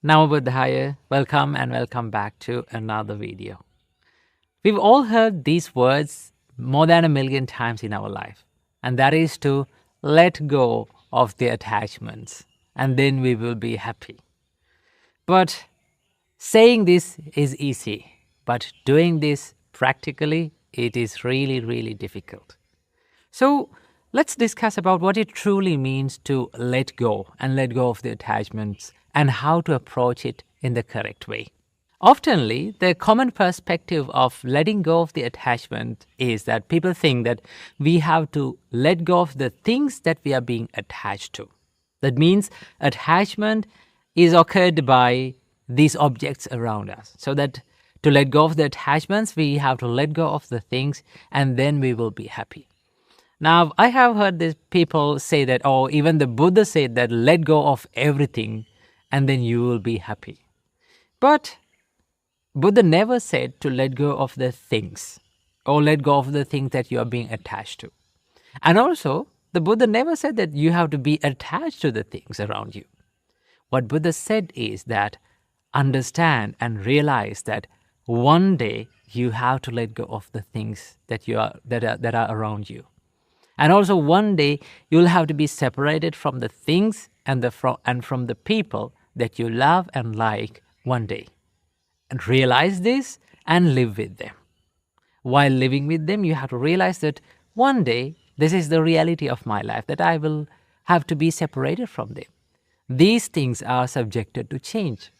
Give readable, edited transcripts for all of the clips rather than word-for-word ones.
Namo Buddhaya, welcome and welcome back to another video. We've all heard these words more than 1,000,000 times in our life, and that is to let go of the attachments, and then we will be happy. But saying this is easy, but doing this practically, it is really, really difficult. So let's discuss about what it truly means to let go of the attachments and how to approach it in the correct way. Oftenly, the common perspective of letting go of the attachment is that people think that we have to let go of the things that we are being attached to. That means attachment is occurred by these objects around us. So that to let go of the attachments, we have to let go of the things and then we will be happy. Now, I have heard these people say that, even the Buddha said that let go of everything and then you will be happy. But Buddha never said to let go of the things or let go of the things that you are being attached to. And also, the Buddha never said that you have to be attached to the things around you. What Buddha said is that understand and realize that one day you have to let go of the things that are around you. And also one day you'll have to be separated from the things and from the people that you love and like one day. And realize this and live with them. While living with them, you have to realize that one day this is the reality of my life, that I will have to be separated from them. These things are subjected to change.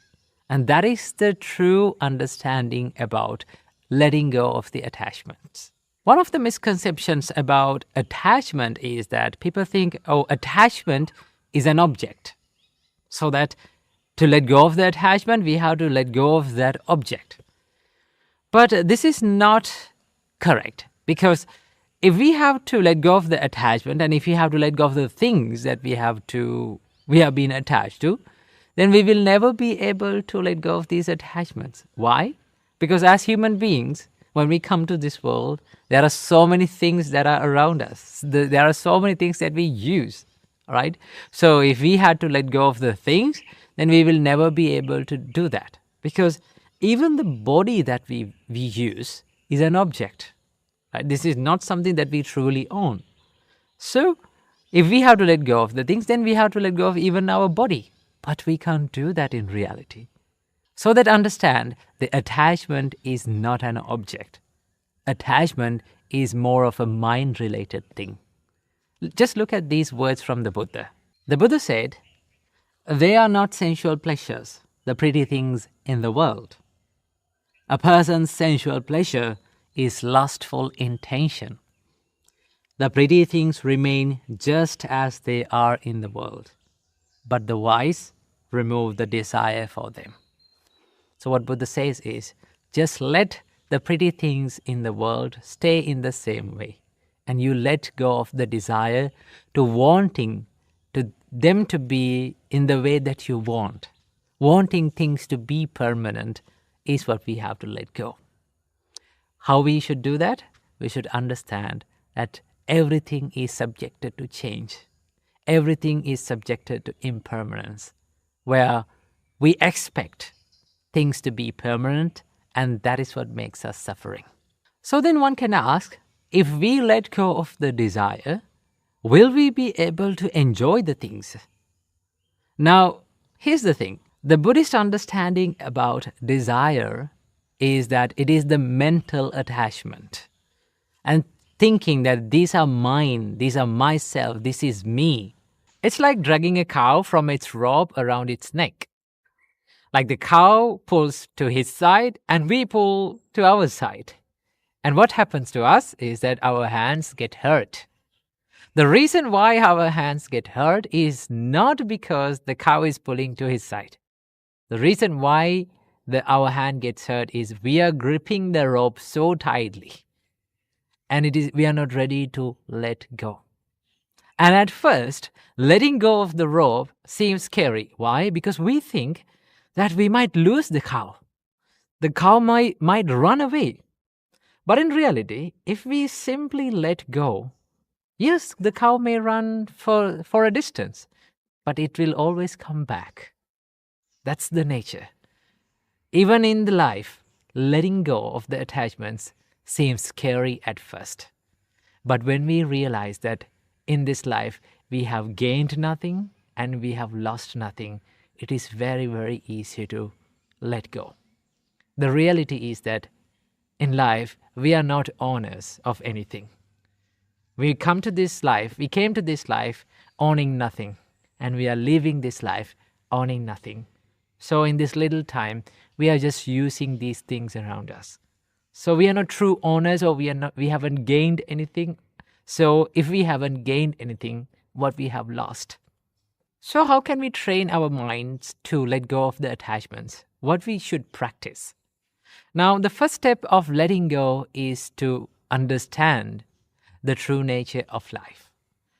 And that is the true understanding about letting go of the attachments. One of the misconceptions about attachment is that people think, attachment is an object. So that to let go of the attachment, we have to let go of that object. But this is not correct, because if we have to let go of the attachment and if we have to let go of the things that we have been attached to, then we will never be able to let go of these attachments. Why? Because as human beings, when we come to this world, there are so many things that are around us. There are so many things that we use, right? So if we had to let go of the things, then we will never be able to do that. Because even the body that we use is an object. Right? This is not something that we truly own. So if we have to let go of the things, then we have to let go of even our body. But we can't do that in reality. So that understand, the attachment is not an object. Attachment is more of a mind-related thing. Just look at these words from the Buddha. The Buddha said, "They are not sensual pleasures, the pretty things in the world. A person's sensual pleasure is lustful intention. The pretty things remain just as they are in the world, but the wise remove the desire for them." So what Buddha says is, just let the pretty things in the world stay in the same way. And you let go of the desire to wanting to them to be in the way that you want. Wanting things to be permanent is what we have to let go. How we should do that? We should understand that everything is subjected to change. Everything is subjected to impermanence, where we expect things to be permanent, and that is what makes us suffering. So then one can ask, if we let go of the desire, will we be able to enjoy the things? Now, here's the thing. The Buddhist understanding about desire is that it is the mental attachment. And thinking that these are mine, these are myself, this is me. It's like dragging a cow from its rope around its neck. Like the cow pulls to his side and we pull to our side. And what happens to us is that our hands get hurt. The reason why our hands get hurt is not because the cow is pulling to his side. The reason why our hand gets hurt is we are gripping the rope so tightly. And we are not ready to let go. And at first, letting go of the rope seems scary. Why? Because we think that we might lose the cow. The cow might run away. But in reality, if we simply let go, yes, the cow may run for a distance, but it will always come back. That's the nature. Even in the life, letting go of the attachments seems scary at first. But when we realize that in this life we have gained nothing and we have lost nothing, it is very, very easy to let go. The reality is that in life we are not owners of anything. We came to this life owning nothing, and we are living this life owning nothing. So in this little time, we are just using these things around us. So we are not true owners, or we haven't gained anything. So if we haven't gained anything, what we have lost. So how can we train our minds to let go of the attachments? What we should practice? Now, the first step of letting go is to understand the true nature of life.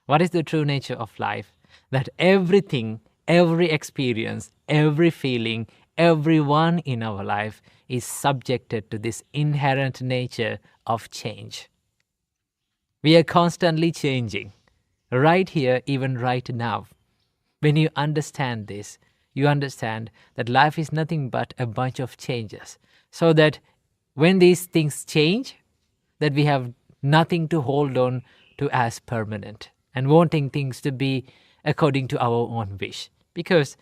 What is the true nature of life? That everything, every experience, every feeling, everyone in our life is subjected to this inherent nature of change. We are constantly changing, right here, even right now. When you understand this, you understand that life is nothing but a bunch of changes. So that when these things change, that we have nothing to hold on to as permanent and wanting things to be according to our own wish. Because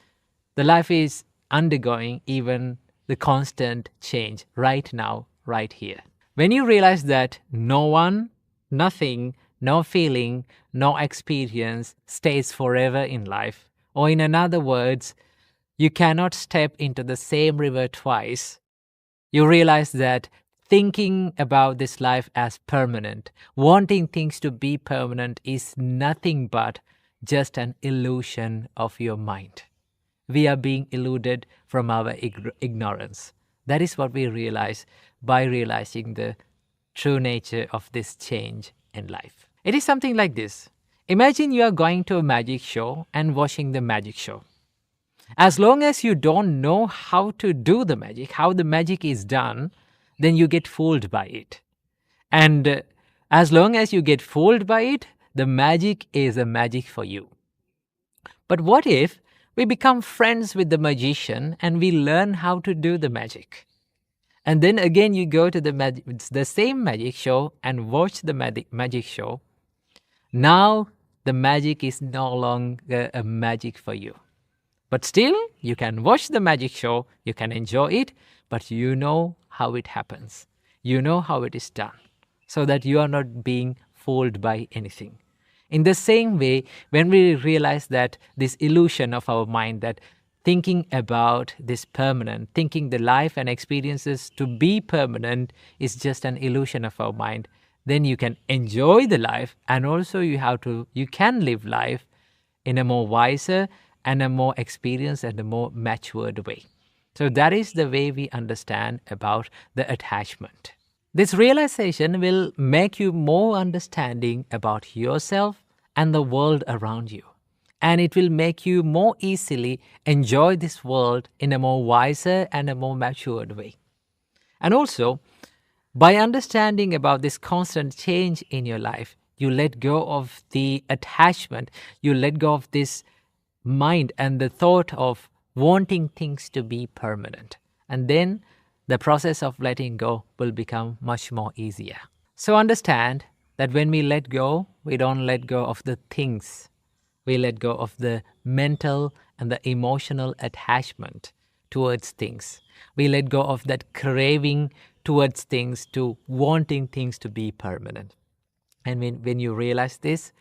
the life is undergoing even the constant change right now, right here. When you realize that no one, nothing, no feeling, no experience stays forever in life, or in other words, you cannot step into the same river twice, you realize that thinking about this life as permanent, wanting things to be permanent, is nothing but just an illusion of your mind. We are being eluded from our ignorance. That is what we realize by realizing the true nature of this change in life. It is something like this. Imagine you are going to a magic show and watching the magic show. As long as you don't know how to do the magic, how the magic is done, then you get fooled by it. And as long as you get fooled by it, the magic is a magic for you. But what if we become friends with the magician and we learn how to do the magic? And then again you go to the same magic show and watch the magic show. Now the magic is no longer a magic for you. But still, you can watch the magic show, you can enjoy it, but you know how it happens. You know how it is done, so that you are not being fooled by anything. In the same way, when we realize that this illusion of our mind, that thinking about this permanent, thinking the life and experiences to be permanent is just an illusion of our mind, then you can enjoy the life, and also you can live life in a more wiser and a more experienced and a more matured way. So that is the way we understand about the attachment. This realization will make you more understanding about yourself and the world around you. And it will make you more easily enjoy this world in a more wiser and a more matured way. And also, by understanding about this constant change in your life, you let go of the attachment, you let go of this mind and the thought of wanting things to be permanent. And then the process of letting go will become much more easier. So understand that when we let go, we don't let go of the things. We let go of the mental and the emotional attachment towards things. We let go of that craving towards things, to wanting things to be permanent. And when you realize this,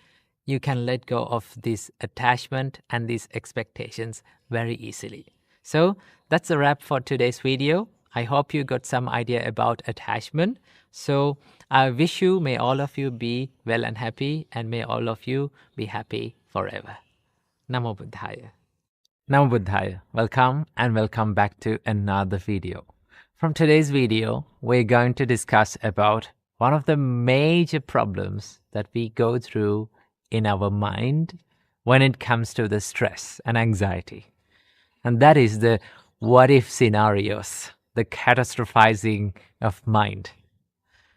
you can let go of this attachment and these expectations very easily. So that's a wrap for today's video. I hope you got some idea about attachment. So I wish you, may all of you be well and happy, and may all of you be happy forever. Namo Buddhaya. Namo Buddhaya. Welcome and welcome back to another video. From today's video, we're going to discuss about one of the major problems that we go through in our mind when it comes to the stress and anxiety. And that is the what if scenarios, the catastrophizing of mind.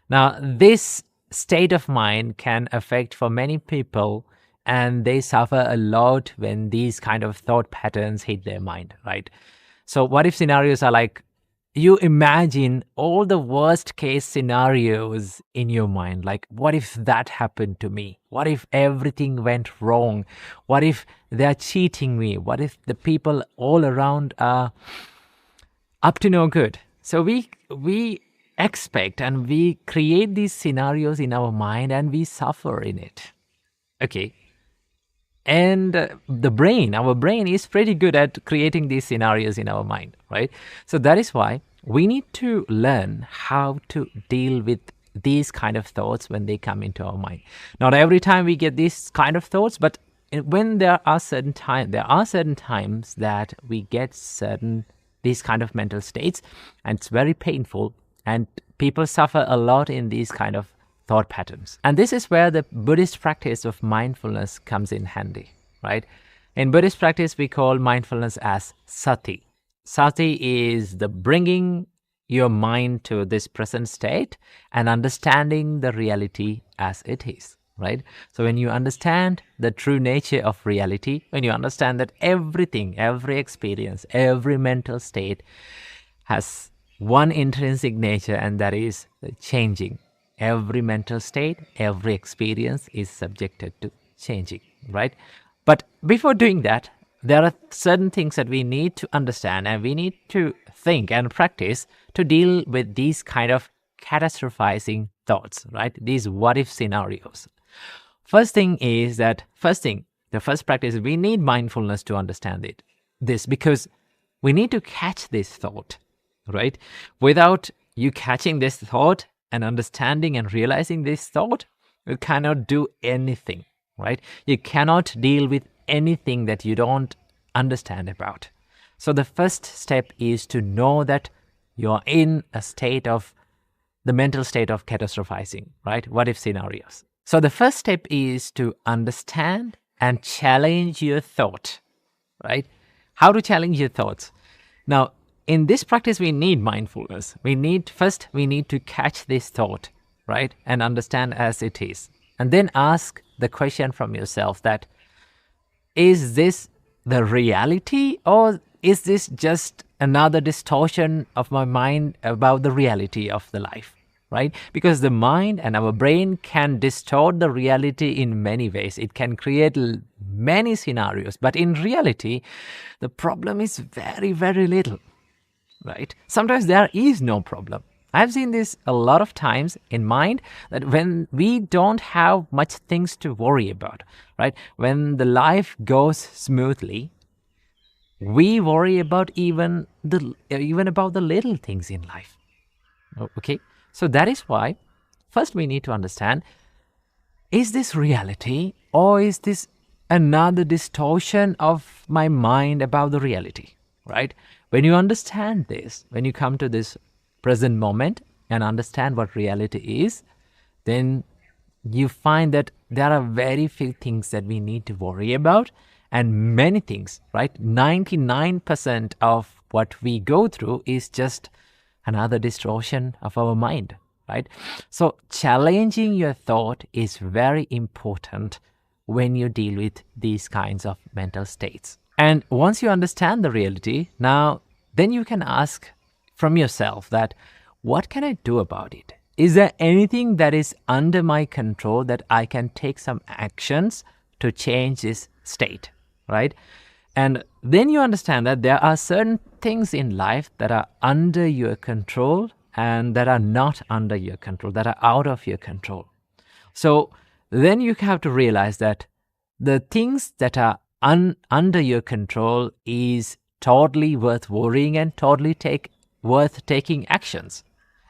Now, this state of mind can affect for many people, and they suffer a lot when these kind of thought patterns hit their mind, right? So what if scenarios are like, you imagine all the worst case scenarios in your mind. Like, what if that happened to me? What if everything went wrong? What if they're cheating me? What if the people all around are up to no good? So we expect and we create these scenarios in our mind and we suffer in it. Okay. And our brain is pretty good at creating these scenarios in our mind, right? So that is why we need to learn how to deal with these kind of thoughts when they come into our mind. Not every time we get these kind of thoughts, but when there are certain times that we get these kind of mental states, and it's very painful, and people suffer a lot in these kind of thought patterns. And this is where the Buddhist practice of mindfulness comes in handy, right? In Buddhist practice, we call mindfulness as sati. Sati is the bringing your mind to this present state and understanding the reality as it is, right? So when you understand the true nature of reality, when you understand that everything, every experience, every mental state has one intrinsic nature, and that is changing. Every mental state, every experience is subjected to changing, right? But before doing that, there are certain things that we need to understand and we need to think and practice to deal with these kind of catastrophizing thoughts, right? These what-if scenarios. The first practice, we need mindfulness to understand this, because we need to catch this thought, right? Without you catching this thought and understanding and realizing this thought, you cannot do anything, right? You cannot deal with anything that you don't understand about. So the first step is to know that you're in the mental state of catastrophizing, right? What if scenarios. So the first step is to understand and challenge your thought, right? How to challenge your thoughts. Now, in this practice, we need mindfulness. We need to catch this thought, right? And understand as it is. And then ask the question from yourself that, is this the reality, or is this just another distortion of my mind about the reality of the life, right? Because the mind and our brain can distort the reality in many ways. It can create many scenarios, but in reality, the problem is very, very little. Right? Sometimes there is no problem. I've seen this a lot of times in mind, that when we don't have much things to worry about, right? When the life goes smoothly, we worry about even about the little things in life. Okay? So that is why first we need to understand, is this reality, or is this another distortion of my mind about the reality, right? When you understand this, when you come to this present moment and understand what reality is, then you find that there are very few things that we need to worry about, and many things, right? 99% of what we go through is just another distortion of our mind, right? So challenging your thought is very important when you deal with these kinds of mental states. And once you understand the reality, now then you can ask from yourself that, what can I do about it? Is there anything that is under my control that I can take some actions to change this state, right? And then you understand that there are certain things in life that are under your control and that are not under your control, that are out of your control. So then you have to realize that the things that are under your control is totally worth worrying and totally worth taking actions.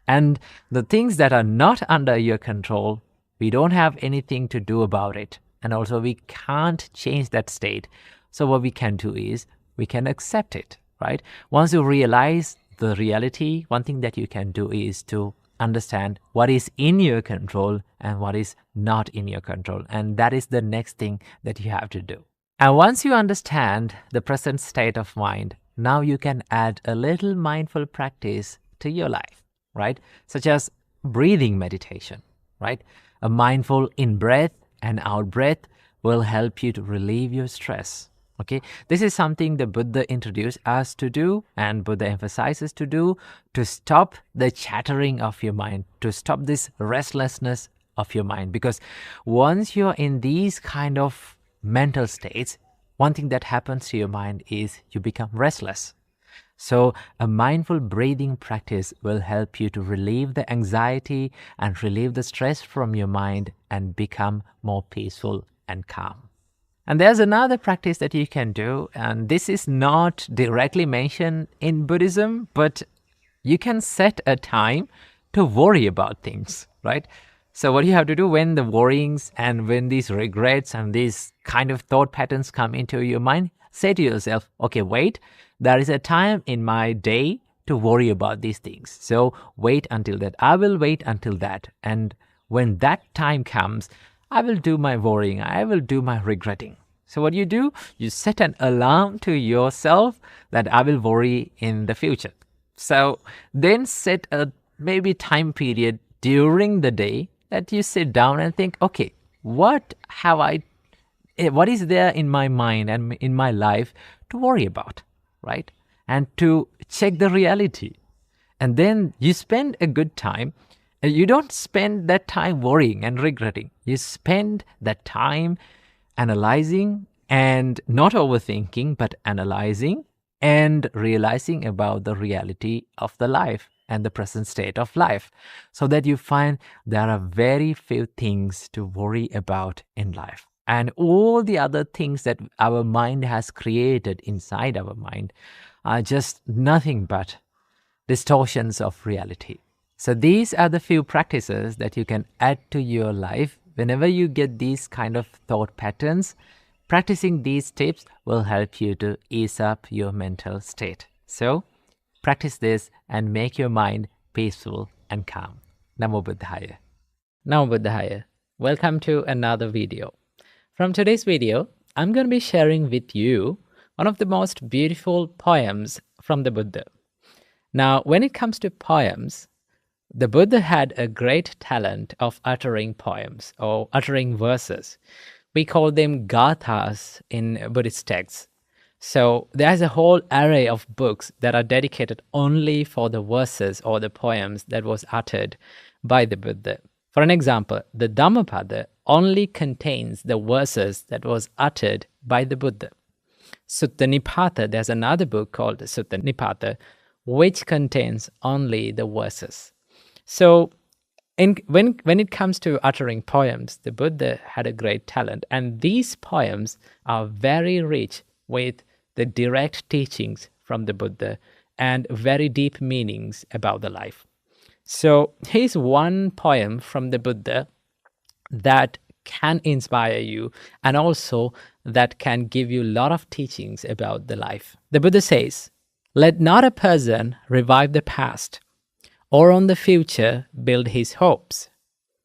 And the things that are not under your control, we don't have anything to do about it. And also we can't change that state. So what we can do is we can accept it, right? Once you realize the reality, one thing that you can do is to understand what is in your control and what is not in your control. And that is the next thing that you have to do. And once you understand the present state of mind, now you can add a little mindful practice to your life, right? Such as breathing meditation, right? A mindful in-breath and out-breath will help you to relieve your stress, Okay, this is something the Buddha introduced us to do, and Buddha emphasizes to do, to stop the chattering of your mind, to stop this restlessness of your mind. Because once you're in these kind of mental states, one thing that happens to your mind is you become restless. So a mindful breathing practice will help you to relieve the anxiety and relieve the stress from your mind and become more peaceful and calm. And there's another practice that you can do, and this is not directly mentioned in Buddhism, but you can set a time to worry about things, right? So what you have to do when the worryings and when these regrets and these kind of thought patterns come into your mind, say to yourself, okay, wait, there is a time in my day to worry about these things. So wait until that. I will wait until that. And when that time comes, I will do my worrying. I will do my regretting. So what you do, you set an alarm to yourself that I will worry in the future. So then set a maybe time period during the day that you sit down and think, okay, what is there in my mind and in my life to worry about, right? And to check the reality. And then you spend a good time. And you don't spend that time worrying and regretting. You spend that time analyzing and not overthinking, but analyzing and realizing about the reality of the life and the present state of life, so that you find there are very few things to worry about in life. And all the other things that our mind has created inside our mind are just nothing but distortions of reality. So these are the few practices that you can add to your life. Whenever you get these kind of thought patterns, practicing these tips will help you to ease up your mental state. So practice this and make your mind peaceful and calm. Namo Buddhaya. Namo Buddhaya. Welcome to another video. From today's video, I'm going to be sharing with you one of the most beautiful poems from the Buddha. Now, when it comes to poems, the Buddha had a great talent of uttering poems or uttering verses. We call them gathas in Buddhist texts. So there's a whole array of books that are dedicated only for the verses or the poems that was uttered by the Buddha. For an example, the Dhammapada only contains the verses that was uttered by the Buddha. Sutta Nipata, there's another book called Sutta Nipata, which contains only the verses. So when it comes to uttering poems, the Buddha had a great talent. And these poems are very rich with the direct teachings from the Buddha and very deep meanings about the life. So here's one poem from the Buddha that can inspire you and also that can give you a lot of teachings about the life. The Buddha says, "Let not a person revive the past or on the future build his hopes,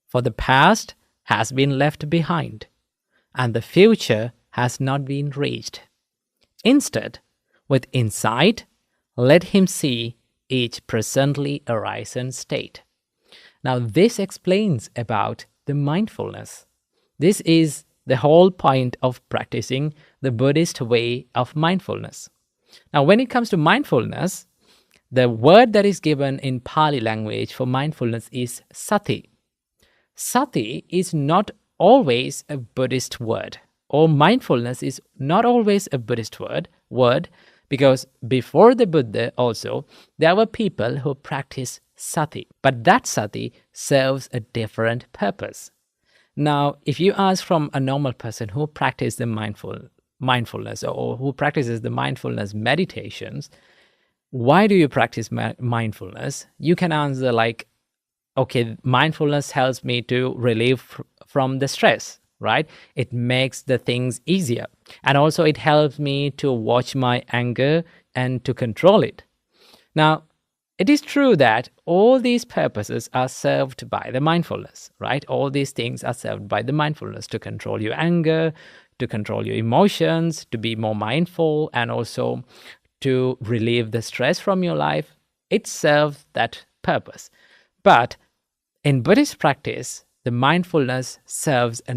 for the past has been left behind, and the future has not been reached. Instead, with insight, let him see each presently arisen state." Now, this explains about the mindfulness. This is the whole point of practicing the Buddhist way of mindfulness. Now, when it comes to mindfulness, the word that is given in Pali language for mindfulness is sati. Sati is not always a Buddhist word, or mindfulness is not always a Buddhist word, because before the Buddha also, there were people who practiced sati, but that sati serves a different purpose. Now, if you ask from a normal person who practices the mindfulness or who practices the mindfulness meditations, why do you practice mindfulness? You can answer like, okay, mindfulness helps me to relieve from the stress, right? It makes the things easier. And also it helps me to watch my anger and to control it. Now, it is true that all these purposes are served by the mindfulness, right? All these things are served by the mindfulness to control your anger, to control your emotions, to be more mindful, and also to relieve the stress from your life. It serves that purpose. But in Buddhist practice, the mindfulness serves a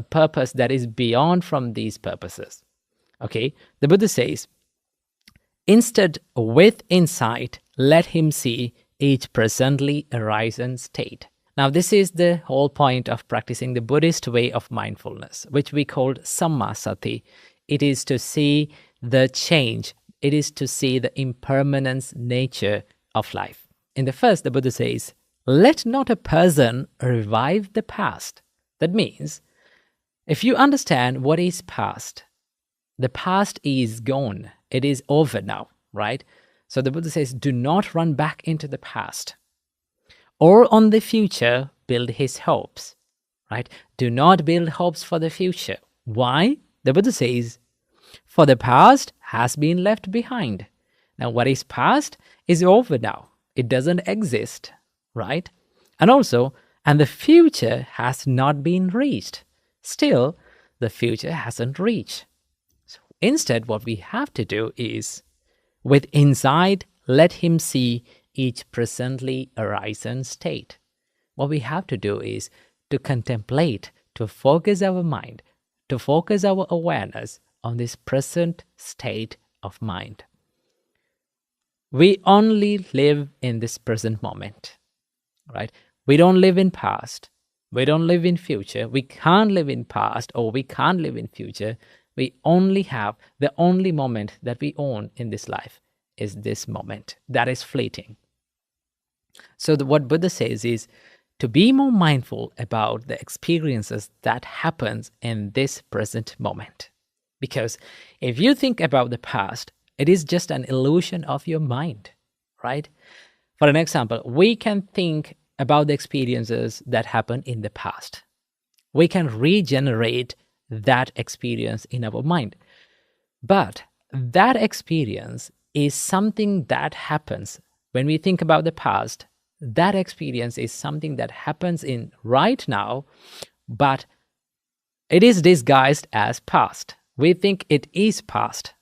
purpose that is beyond from these purposes. Okay, the Buddha says, instead, with insight, let him see each presently arising state. Now, this is the whole point of practicing the Buddhist way of mindfulness, which we called sammasati. It is to see the change, it is to see the impermanence nature of life. In the first, the Buddha says, let not a person revive the past. That means, if you understand what is past, the past is gone. It is over now, right? So the Buddha says, do not run back into the past or on the future build his hopes, right? Do not build hopes for the future. Why? The Buddha says, for the past has been left behind. Now, what is past is over now. It doesn't exist, right? And also, and the future has not been reached. Still, the future hasn't reached. So instead, what we have to do is, with insight, let him see each presently arising state. What we have to do is to contemplate, to focus our mind, to focus our awareness on this present state of mind. We only live in this present moment, right? We don't live in past. We don't live in future. We can't live in past or we can't live in future. We only have the only moment that we own in this life is this moment that is fleeting. So what Buddha says is to be more mindful about the experiences that happens in this present moment. Because if you think about the past, it is just an illusion of your mind, right? For an example, we can think about the experiences that happened in the past. We can regenerate that experience in our mind. But that experience is something that happens when we think about the past. That experience is something that happens in right now, but it is disguised as past. We think it is past.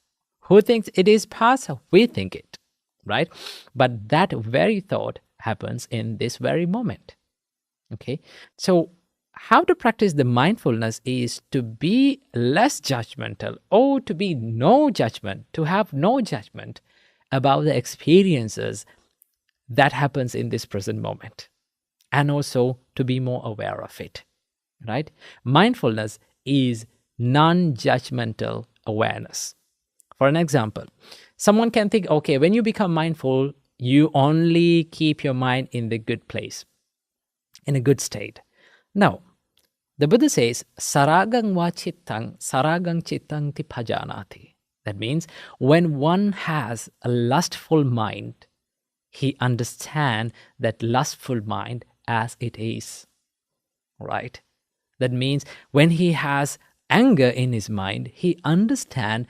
Who thinks it is past? We think it, right? But that very thought happens in this very moment. Okay, so how to practice the mindfulness is to be less judgmental or to be no judgment, to have no judgment about the experiences that happens in this present moment, and also to be more aware of it, right? Mindfulness is non-judgmental awareness. For an example, someone can think, okay, when you become mindful, you only keep your mind in the good place, in a good state. No, the Buddha says, saragang va chittang, saragang chittang ti bhajanati. That means when one has a lustful mind, he understands that lustful mind as it is, right? That means when he has anger in his mind, he understands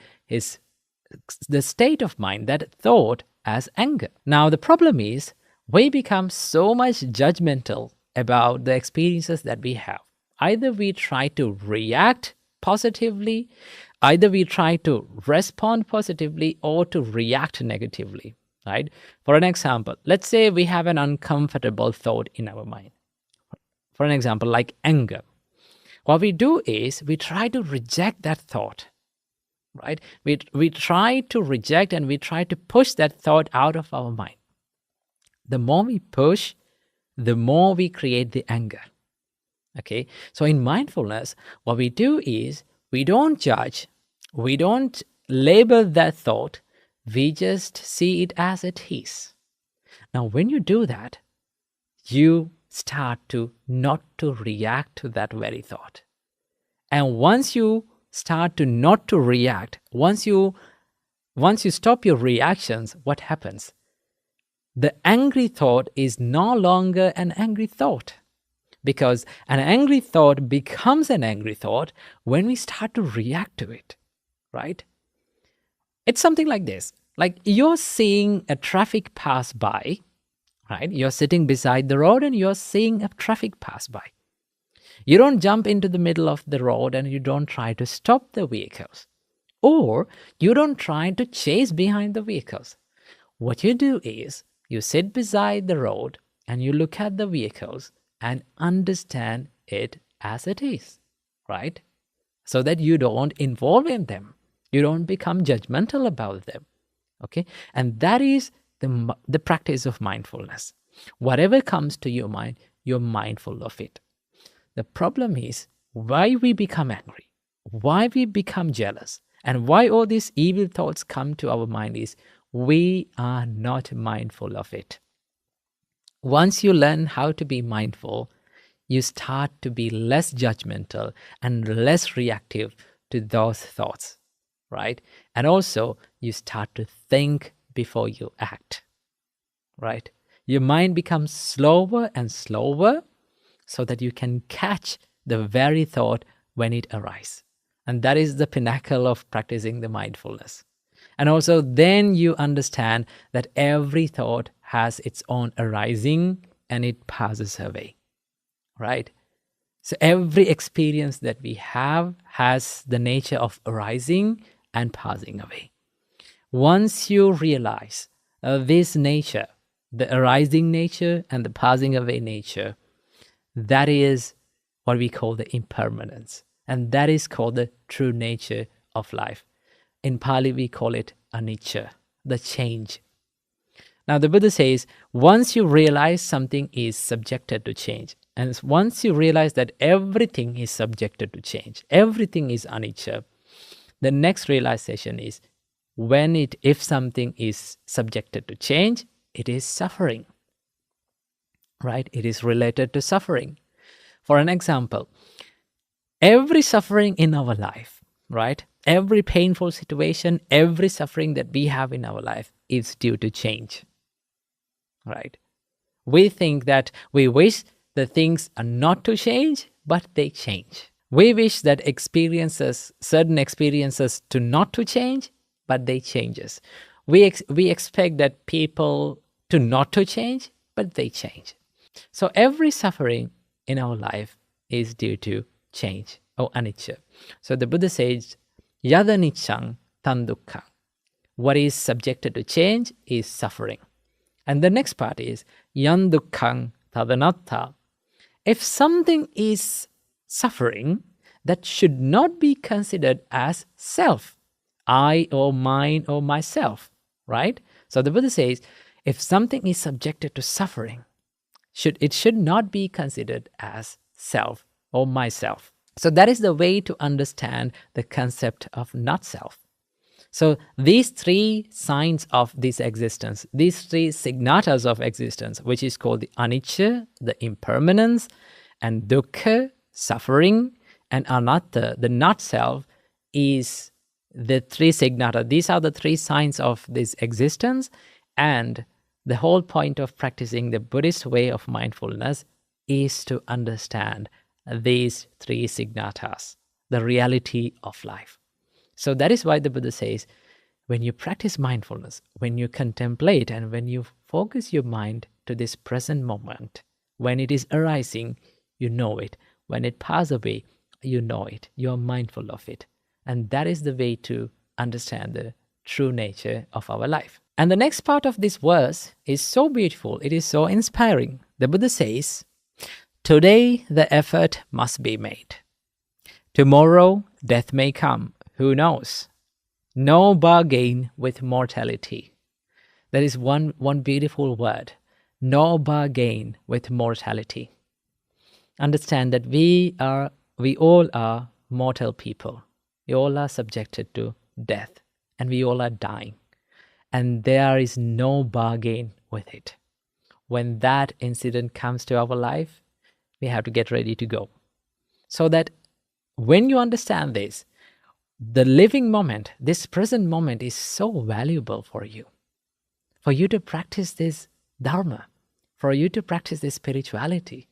the state of mind, that thought, as anger. Now, the problem is we become so much judgmental about the experiences that we have. Either we try to react positively, either we try to respond positively or to react negatively, right? For an example, let's say we have an uncomfortable thought in our mind. For an example, like anger. What we do is we try to reject that thought, right? We try to reject and we try to push that thought out of our mind. The more we push, the more we create the anger. Okay, so in mindfulness, what we do is we don't judge, we don't label that thought, we just see it as it is. Now, when you do that, you start to not to react to that very thought. And once you start to not to react, once you stop your reactions, what happens? The angry thought is no longer an angry thought. Because an angry thought becomes an angry thought when we start to react to it, right? It's something like this. Like you're seeing a traffic pass by, right? You're sitting beside the road and you're seeing a traffic pass by. You don't jump into the middle of the road and you don't try to stop the vehicles. Or you don't try to chase behind the vehicles. What you do is you sit beside the road and you look at the vehicles and understand it as it is, right? So that you don't involve in them. You don't become judgmental about them. Okay? And that is the practice of mindfulness. Whatever comes to your mind, you're mindful of it. The problem is why we become angry, why we become jealous, and why all these evil thoughts come to our mind is we are not mindful of it. Once you learn how to be mindful, you start to be less judgmental and less reactive to those thoughts, right? And also, you start to think before you act, right? Your mind becomes slower and slower so that you can catch the very thought when it arises. And that is the pinnacle of practicing the mindfulness. And also then you understand that every thought has its own arising and it passes away, right? So every experience that we have has the nature of arising and passing away. Once you realize this nature, the arising nature and the passing away nature, that is what we call the impermanence. And that is called the true nature of life. In Pali, we call it anicca, the change. Now, the Buddha says, once you realize something is subjected to change, and once you realize that everything is subjected to change, everything is anicca, the next realization is if something is subjected to change, it is suffering, right? It is related to suffering. For an example, every suffering in our life, right? Every painful situation, every suffering that we have in our life is due to change, right? We think that we wish the things are not to change, but they change. We wish that certain experiences to not to change, but they changes. We expect that people to not to change, but they change. So every suffering in our life is due to change or anicca. So the Buddha says, yada niccang tan dukkha. What is subjected to change is suffering. And the next part is yan dukkhang tadanatta. If something is suffering, that should not be considered as self, I or mine or myself, right? So the Buddha says, if something is subjected to suffering, it should not be considered as self or myself. So that is the way to understand the concept of not self. So these three signs of this existence, these three signatas of existence, which is called the anicca, the impermanence, and dukkha, suffering, and anatta, the not self, is the three signata. These are the three signs of this existence. And the whole point of practicing the Buddhist way of mindfulness is to understand these three signatas, the reality of life. So that is why the Buddha says, when you practice mindfulness, when you contemplate and when you focus your mind to this present moment, when it is arising, you know it. When it passes away, you know it. You are mindful of it. And that is the way to understand the true nature of our life. And the next part of this verse is so beautiful. It is so inspiring. The Buddha says, today the effort must be made. Tomorrow death may come. Who knows? No bargain with mortality. That is one beautiful word. No bargain with mortality. Understand that we all are mortal people. We all are subjected to death, and we all are dying. And there is no bargain with it. When that incident comes to our life, we have to get ready to go. So that when you understand this, the living moment, this present moment is so valuable for you to practice this Dharma, for you to practice this spirituality,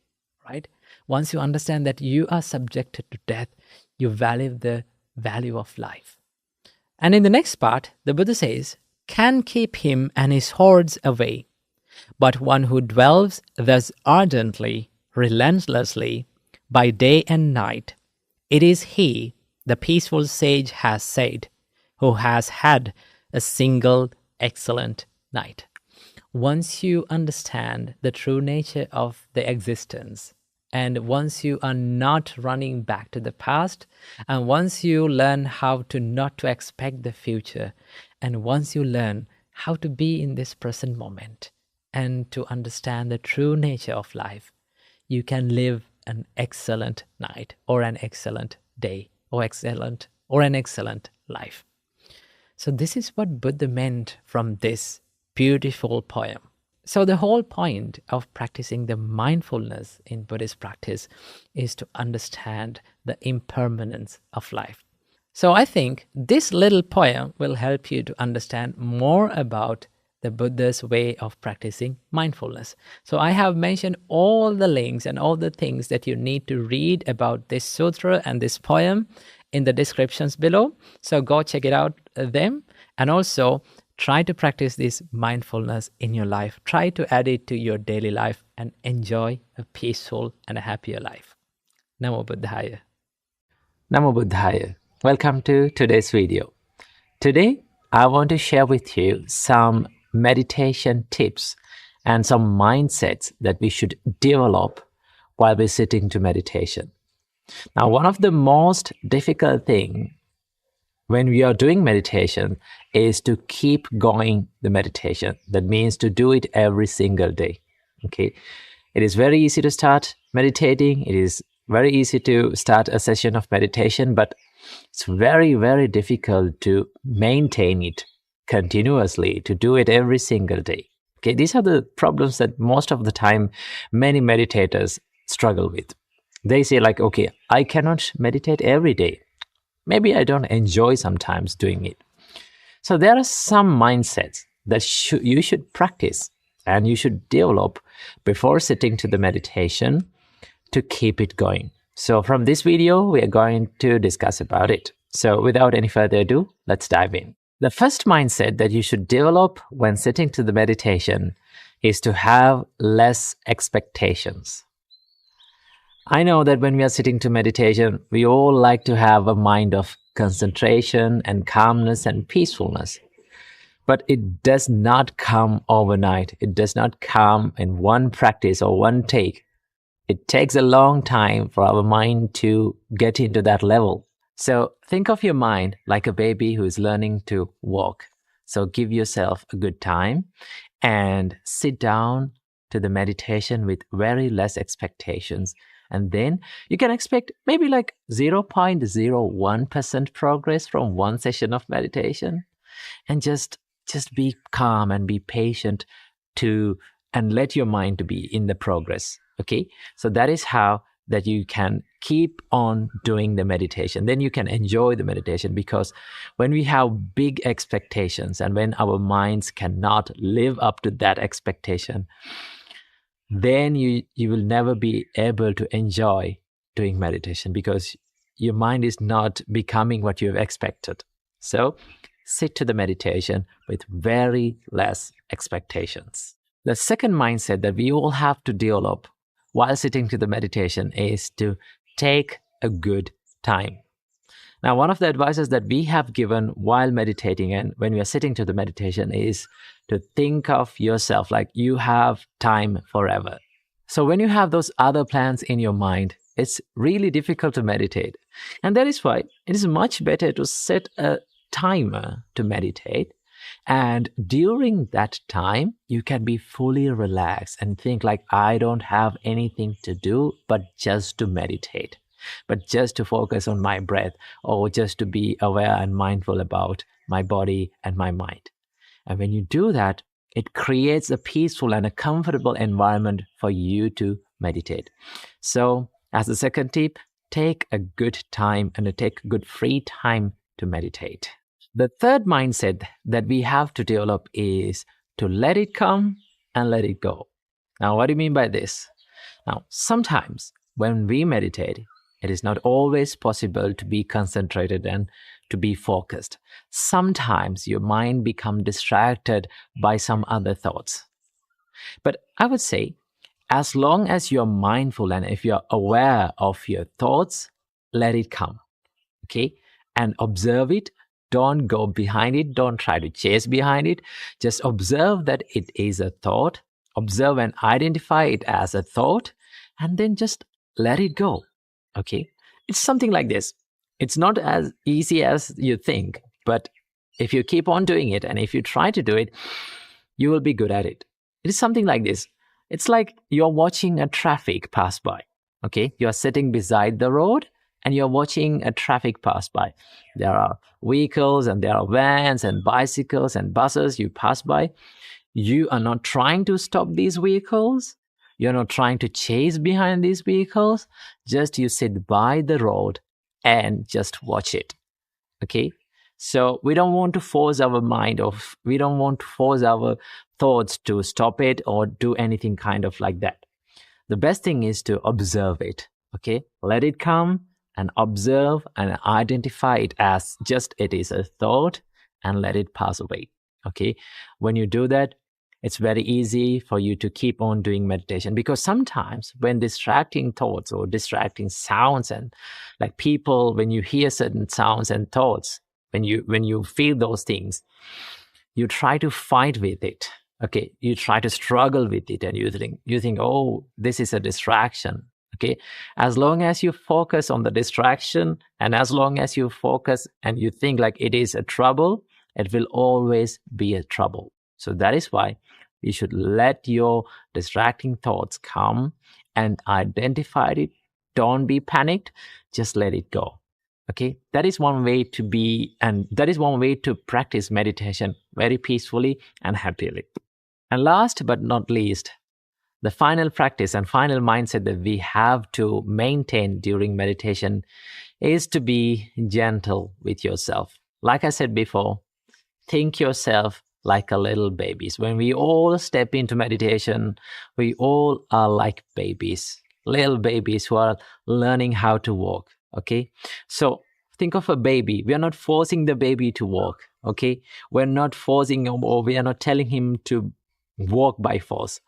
right? Once you understand that you are subjected to death, you value the value of life. And in the next part, the Buddha says, can keep him and his hordes away, but one who dwells thus ardently, relentlessly, by day and night, it is he, the peaceful sage has said, who has had a single excellent night. Once you understand the true nature of the existence And once you are not running back to the past, and once you learn how to not to expect the future, and once you learn how to be in this present moment and to understand the true nature of life, you can live an excellent night or an excellent day or an excellent life. So this is what Buddha meant from this beautiful poem. So the whole point of practicing the mindfulness in Buddhist practice is to understand the impermanence of life. So I think this little poem will help you to understand more about the Buddha's way of practicing mindfulness. So I have mentioned all the links and all the things that you need to read about this sutra and this poem in the descriptions below. So go check it out them, and also try to practice this mindfulness in your life. Try to add it to your daily life and enjoy a peaceful and a happier life. Namo Buddhaya. Namo Buddhaya. Welcome to today's video. Today, I want to share with you some meditation tips and some mindsets that we should develop while we're sitting to meditation. Now, one of the most difficult things when we are doing meditation is to keep going the meditation. That means to do it every single day. Okay, it is very easy to start meditating. It is very easy to start a session of meditation, but it's very, very difficult to maintain it continuously, to do it every single day. Okay, these are the problems that most of the time many meditators struggle with. They say like, okay, I cannot meditate every day. Maybe I don't enjoy sometimes doing it. So there are some mindsets that you should practice and you should develop before sitting to the meditation to keep it going. So from this video, we are going to discuss about it. So without any further ado, let's dive in. The first mindset that you should develop when sitting to the meditation is to have less expectations. I know that when we are sitting to meditation, we all like to have a mind of concentration and calmness and peacefulness. But it does not come overnight. It does not come in one practice or one take. It takes a long time for our mind to get into that level. So think of your mind like a baby who is learning to walk. So give yourself a good time and sit down to the meditation with very less expectations. And then you can expect maybe like 0.01% progress from one session of meditation. And just be calm and be patient and let your mind to be in the progress. Okay, so that is how that you can keep on doing the meditation. Then you can enjoy the meditation, because when we have big expectations and when our minds cannot live up to that expectation, then you will never be able to enjoy doing meditation, because your mind is not becoming what you have expected. So sit to the meditation with very less expectations. The second mindset that we all have to develop while sitting to the meditation is to take a good time. Now, one of the advices that we have given while meditating and when we are sitting to the meditation is to think of yourself like you have time forever. So when you have those other plans in your mind, it's really difficult to meditate. And that is why it is much better to set a timer to meditate. And during that time, you can be fully relaxed and think like, I don't have anything to do but just to meditate, but just to focus on my breath, or just to be aware and mindful about my body and my mind. And when you do that, it creates a peaceful and a comfortable environment for you to meditate. So as a second tip, take a good time and take good free time to meditate. The third mindset that we have to develop is to let it come and let it go. Now, what do you mean by this? Now, sometimes when we meditate, it is not always possible to be concentrated and to be focused. Sometimes your mind becomes distracted by some other thoughts. But I would say, as long as you're mindful and if you're aware of your thoughts, let it come, okay? And observe it. Don't go behind it. Don't try to chase behind it. Just observe that it is a thought. Observe and identify it as a thought. And then just let it go. Okay? It's something like this. It's not as easy as you think, but if you keep on doing it and if you try to do it, you will be good at it. It is something like this. It's like you're watching a traffic pass by. Okay? You're sitting beside the road and you're watching a traffic pass by. There are vehicles and there are vans and bicycles and buses you pass by. You are not trying to stop these vehicles. You're not trying to chase behind these vehicles. Just you sit by the road and just watch it. Okay? So we don't want to force our mind, or we don't want to force our thoughts to stop it or do anything kind of like that. The best thing is to observe it. Okay? Let it come and observe and identify it as just it is a thought and let it pass away. Okay? When you do that, it's very easy for you to keep on doing meditation, because sometimes when distracting thoughts or distracting sounds and like people, when you hear certain sounds and thoughts, when you feel those things, you try to fight with it. Okay, you try to struggle with it and you think, oh, this is a distraction. Okay, as long as you focus on the distraction and as long as you focus and you think like it is a trouble, it will always be a trouble. So that is why you should let your distracting thoughts come and identify it. Don't be panicked, just let it go. Okay, that is one way to be, and that is one way to practice meditation very peacefully and happily. And last but not least, the final practice and final mindset that we have to maintain during meditation is to be gentle with yourself. Like I said before, think yourself like a little babies. When we all step into meditation, we all are like babies, little babies who are learning how to walk. Okay, so think of a baby. We are not forcing the baby to walk. Okay, we're not forcing him, or we are not telling him to walk by force.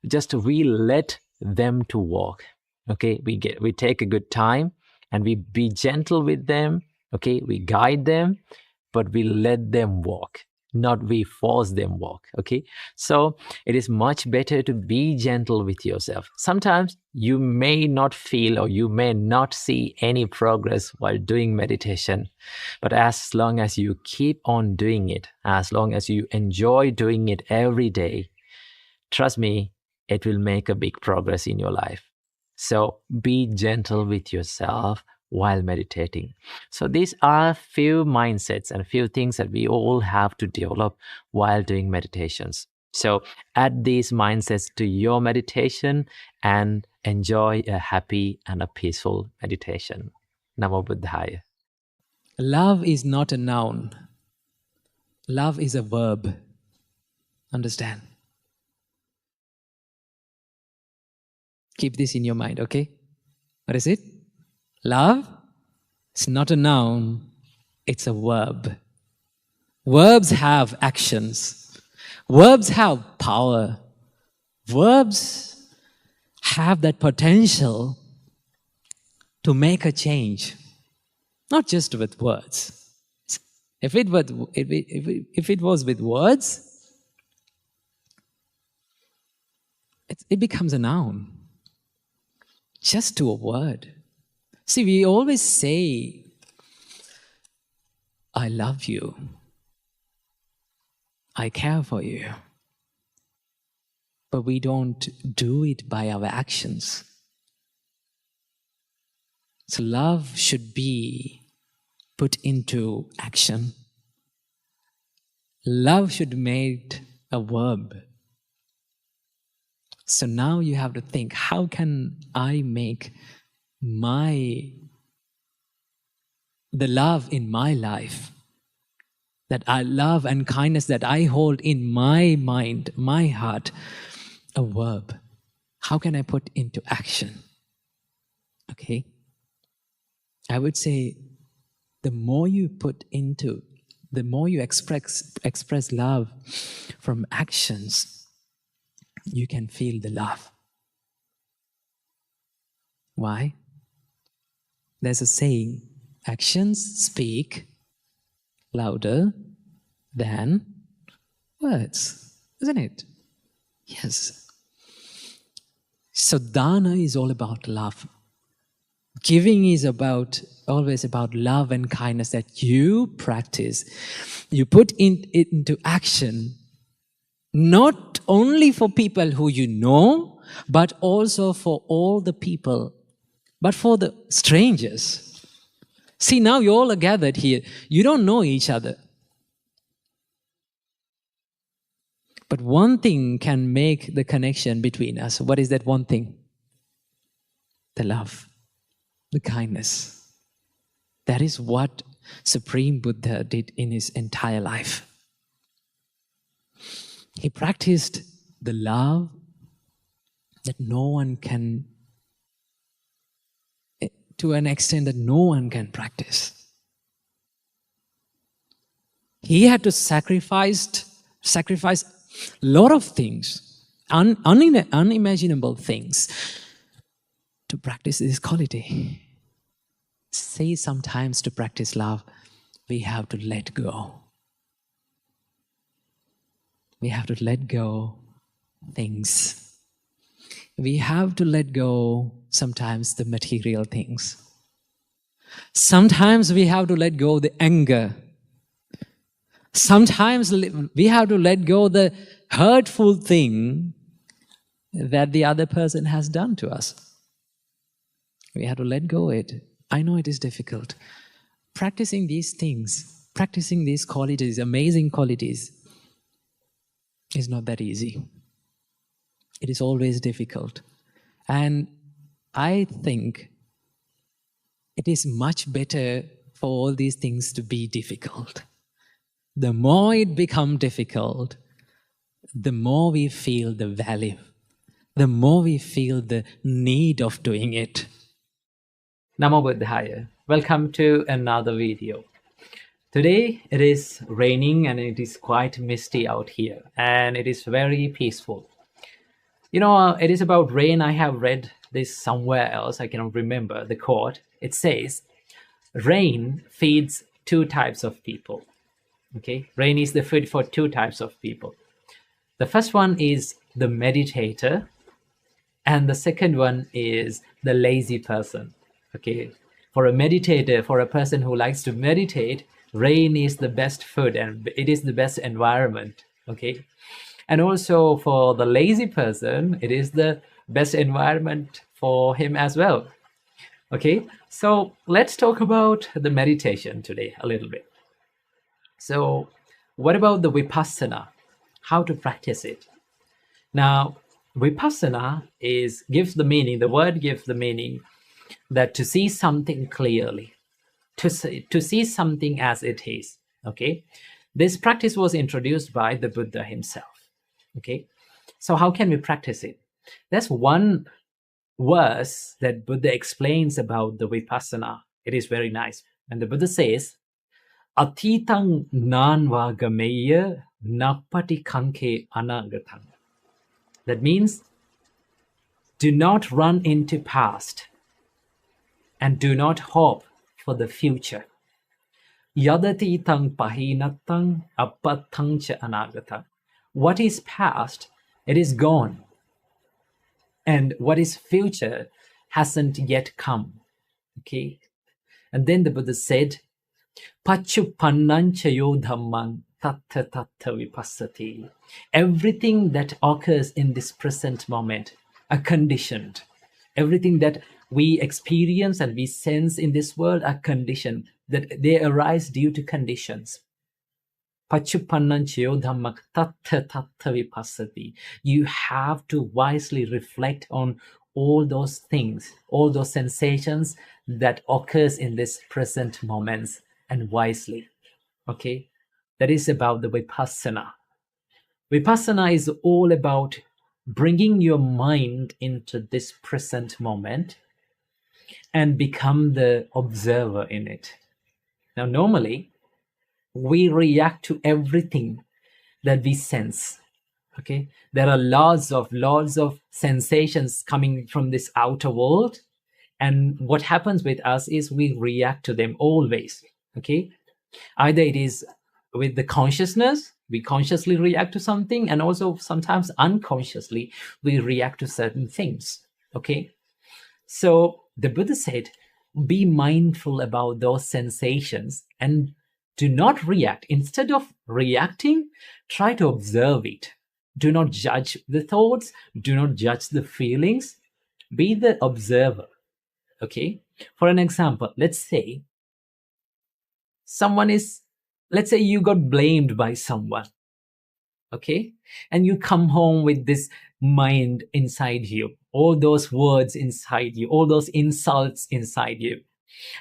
Just we let them to walk. Okay, we take a good time and we be gentle with them. Okay, we guide them, but we let them walk, not we force them walk. Okay, so it is much better to be gentle with yourself. Sometimes you may not feel or you may not see any progress while doing meditation, but as long as you keep on doing it, as long as you enjoy doing it every day, trust me, it will make a big progress in your life. So be gentle with yourself while meditating. So these are few mindsets and few things that we all have to develop while doing meditations. So add these mindsets to your meditation and enjoy a happy and a peaceful meditation. Namo Buddhaya. Love is not a noun. Love is a verb. Understand? Keep this in your mind, okay? What is it? Love is not a noun, it's a verb. Verbs have actions. Verbs have power. Verbs have that potential to make a change, not just with words. If it was with words, it becomes a noun. Just to a word. See, we always say, I love you. I care for you. But we don't do it by our actions. So love should be put into action. Love should be made a verb. So now you have to think, how can I make the love in my life, that I love and kindness that I hold in my mind, my heart, a verb? How can I put into action? Okay? I would say the more you express love from actions, you can feel the love. Why? There's a saying, actions speak louder than words, isn't it? Yes. So dana is all about love. Giving is always about love and kindness that you practice. You put it into action, not only for people who you know, but also for all the people, but for the strangers. See, now you all are gathered here. You don't know each other. But one thing can make the connection between us. What is that one thing? The love, the kindness. That is what Supreme Buddha did in his entire life. He practiced the love that no one can, to an extent that no one can practice. He had to sacrifice a lot of things, unimaginable things, to practice this quality. Say sometimes to practice love, we have to let go. We have to let go things. We have to let go sometimes the material things. Sometimes we have to let go the anger. Sometimes we have to let go the hurtful thing that the other person has done to us. We have to let go it. I know it is difficult. Practicing these things, practicing these qualities, amazing qualities, is not that easy. It is always difficult. And I think it is much better for all these things to be difficult. The more it becomes difficult, the more we feel the value, the more we feel the need of doing it. Namo Buddhaya. Welcome to another video. Today it is raining and it is quite misty out here and it is very peaceful. You know, it is about rain. I have read this somewhere else. I cannot remember the quote. It says, rain feeds two types of people. Okay, rain is the food for two types of people. The first one is the meditator, and the second one is the lazy person. Okay, for a meditator, for a person who likes to meditate, rain is the best food and it is the best environment. Okay, and also for the lazy person, it is the best environment for him as well. Okay, so let's talk about the meditation today a little bit. So what about the vipassana? How to practice it? Now, vipassana gives the meaning, the word gives the meaning that to see something clearly, to see something as it is. Okay, this practice was introduced by the Buddha himself. Okay, so how can we practice it? There's one verse that Buddha explains about the vipassana. It is very nice. And the Buddha says, Atitang nanva gameya napati kanke anagatang. That means, do not run into past and do not hope for the future. Yadatitang pahinatang apatang cha anagatang. What is past, it is gone. And what is future hasn't yet come. Okay? And then the Buddha said, Pachupannanchayo dhammang tattha tattha vipassati. Everything that occurs in this present moment are conditioned. Everything that we experience and we sense in this world are conditioned, that they arise due to conditions. Pachupannanchayo dhammang tattha tattha vipassati. You have to wisely reflect on all those things, all those sensations that occurs in this present moments, and wisely. Okay, that is about the vipassana. Vipassana is all about bringing your mind into this present moment and become the observer in it. Now, normally we react to everything that we sense. Okay, there are lots of sensations coming from this outer world, and what happens with us is we react to them always. Okay, either it is with the consciousness, we consciously react to something, and also sometimes unconsciously we react to certain things. Okay, so the Buddha said, be mindful about those sensations and do not react. Instead of reacting, try to observe it. Do not judge the thoughts, do not judge the feelings. Be the observer. Okay? For an example, let's say you got blamed by someone. Okay? And you come home with this mind inside you, all those words inside you, all those insults inside you.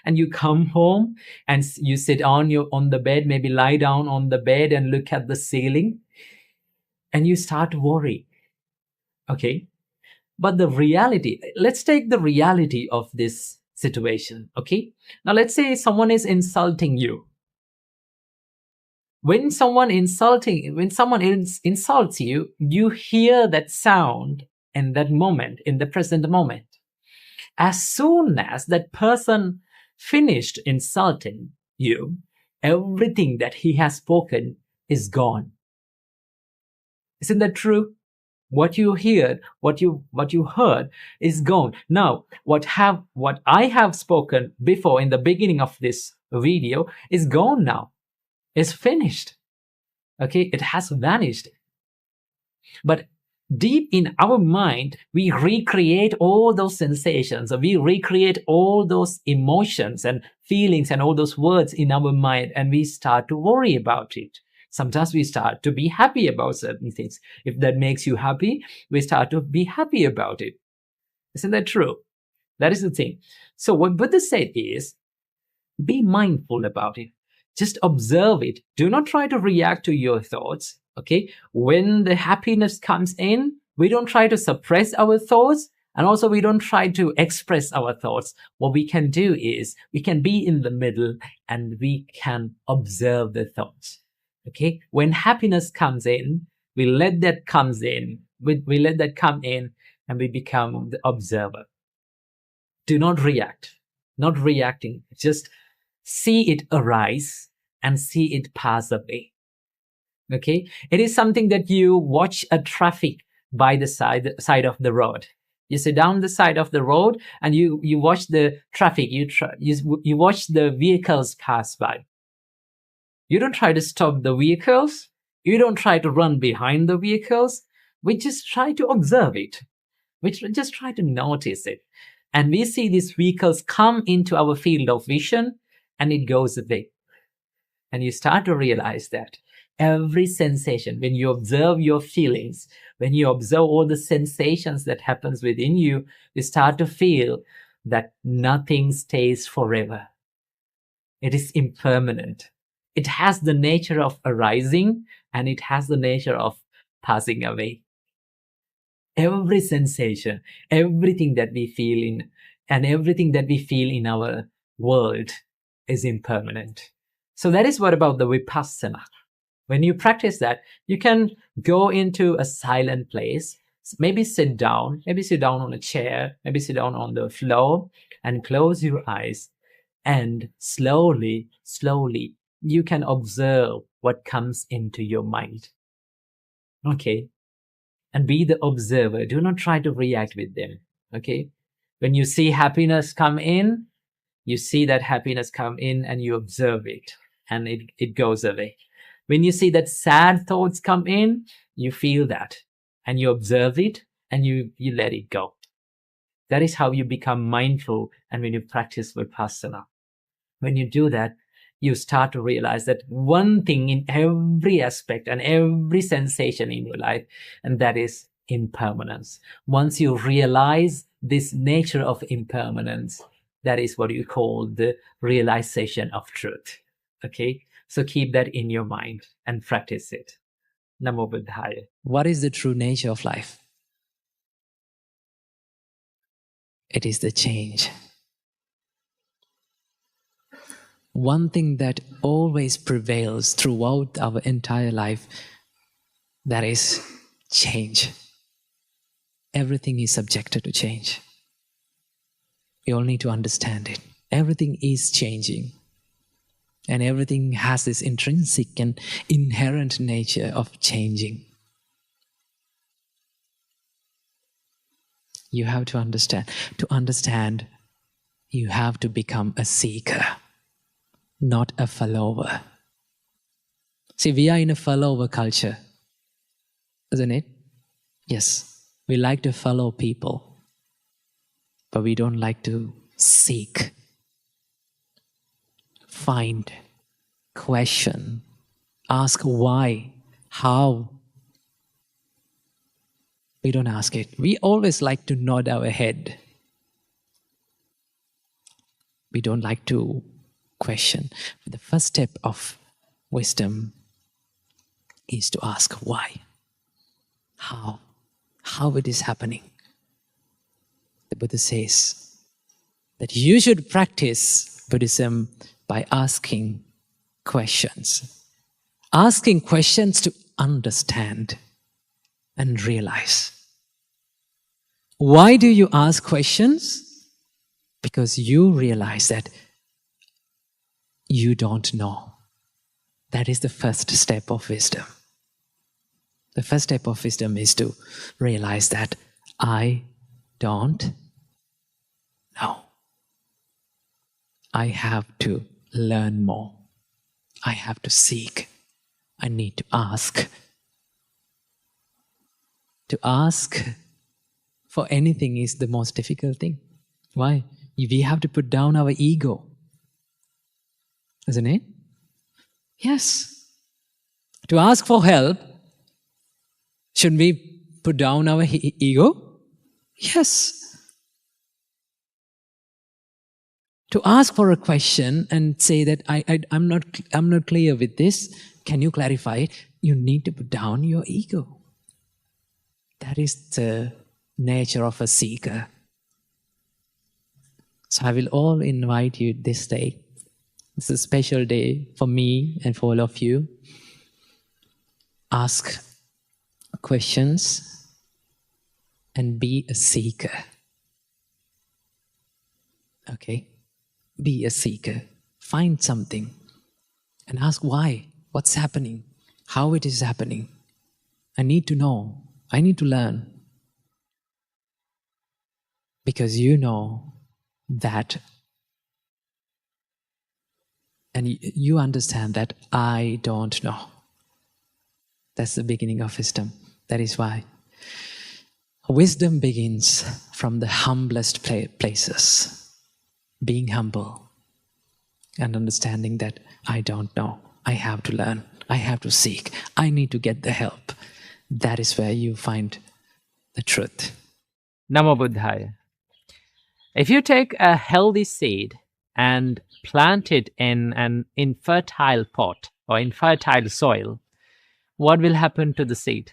And you come home and you sit on the bed, maybe lie down on the bed and look at the ceiling, and you start to worry. Okay? But the reality, let's take the reality of this situation. Okay? Now let's say someone is insulting you. When someone insults you, you hear that sound in that moment, in the present moment. As soon as that person finished insulting you, everything that he has spoken is gone. Isn't that true? What you heard, what you heard is gone. Now, what I have spoken before in the beginning of this video is gone now. It's finished. Okay, it has vanished. But deep in our mind, we recreate all those sensations, we recreate all those emotions and feelings and all those words in our mind, and we start to worry about it. Sometimes we start to be happy about certain things. If that makes you happy, we start to be happy about it. Isn't that true? That is the thing. So what Buddha said is, be mindful about it. Just observe it. Do not try to react to your thoughts. Okay? When the happiness comes in, we don't try to suppress our thoughts, and also we don't try to express our thoughts. What we can do is we can be in the middle and we can observe the thoughts. Okay? When happiness comes in, we let that come in. We let that come in and we become the observer. Do not react. Not reacting. Just see it arise and see it pass away. Okay? It is something that you watch a traffic by the side of the road. You sit down the side of the road and you watch the traffic. You watch the vehicles pass by. You don't try to stop the vehicles. You don't try to run behind the vehicles. We just try to observe it. We just try to notice it. And we see these vehicles come into our field of vision and it goes away. And you start to realize that every sensation, when you observe your feelings, when you observe all the sensations that happens within you, you start to feel that nothing stays forever. It is impermanent. It has the nature of arising and it has the nature of passing away. Every sensation, everything that we feel in, and everything that we feel in our world is impermanent. So that is what about the vipassana. When you practice that, you can go into a silent place, maybe sit down on a chair, maybe sit down on the floor and close your eyes. And slowly, you can observe what comes into your mind. Okay? And be the observer. Do not try to react with them. Okay? When you see happiness come in, you see that happiness come in and you observe it. And it goes away. When you see that sad thoughts come in, you feel that. And you observe it and you let it go. That is how you become mindful and when you practice vipassana. When you do that, you start to realize that one thing in every aspect and every sensation in your life, and that is impermanence. Once you realize this nature of impermanence, that is what you call the realization of truth. Okay? So keep that in your mind and practice it. Namo Buddhaya. What is the true nature of life? It is the change. One thing that always prevails throughout our entire life, that is change. Everything is subjected to change. We all need to understand it. Everything is changing. And everything has this intrinsic and inherent nature of changing. You have to understand. To understand You have to become a seeker, not a follower. See, we are in a follower culture, isn't it? Yes, we like to follow people, but we don't like to seek, find, question, ask why, how. We don't ask it. We always like to nod our head. We don't like to question. The first step of wisdom is to ask why, how it is happening. The Buddha says that you should practice Buddhism by asking questions. Asking questions to understand and realize. Why do you ask questions? Because you realize that you don't know. That is the first step of wisdom. The first step of wisdom is to realize that I don't know. I have to learn more. I have to seek. I need to ask. To ask for anything is the most difficult thing. Why? We have to put down our ego. Isn't it? Yes. To ask for help, should we put down our ego? Yes. To ask for a question and say that I'm not clear with this, can you clarify it? You need to put down your ego. That is the nature of a seeker. So I will all invite you this day. It's a special day for me and for all of you. Ask questions and be a seeker. Okay? Be a seeker. Find something and ask why. What's happening? How it is happening? I need to know. I need to learn. Because you know that, and you understand that I don't know. That's the beginning of wisdom. That is why wisdom begins from the humblest places. Being humble and understanding that I don't know. I have to learn. I have to seek. I need to get the help. That is where you find the truth. Namo Buddhaya. If you take a healthy seed and plant it in an infertile pot or infertile soil, what will happen to the seed?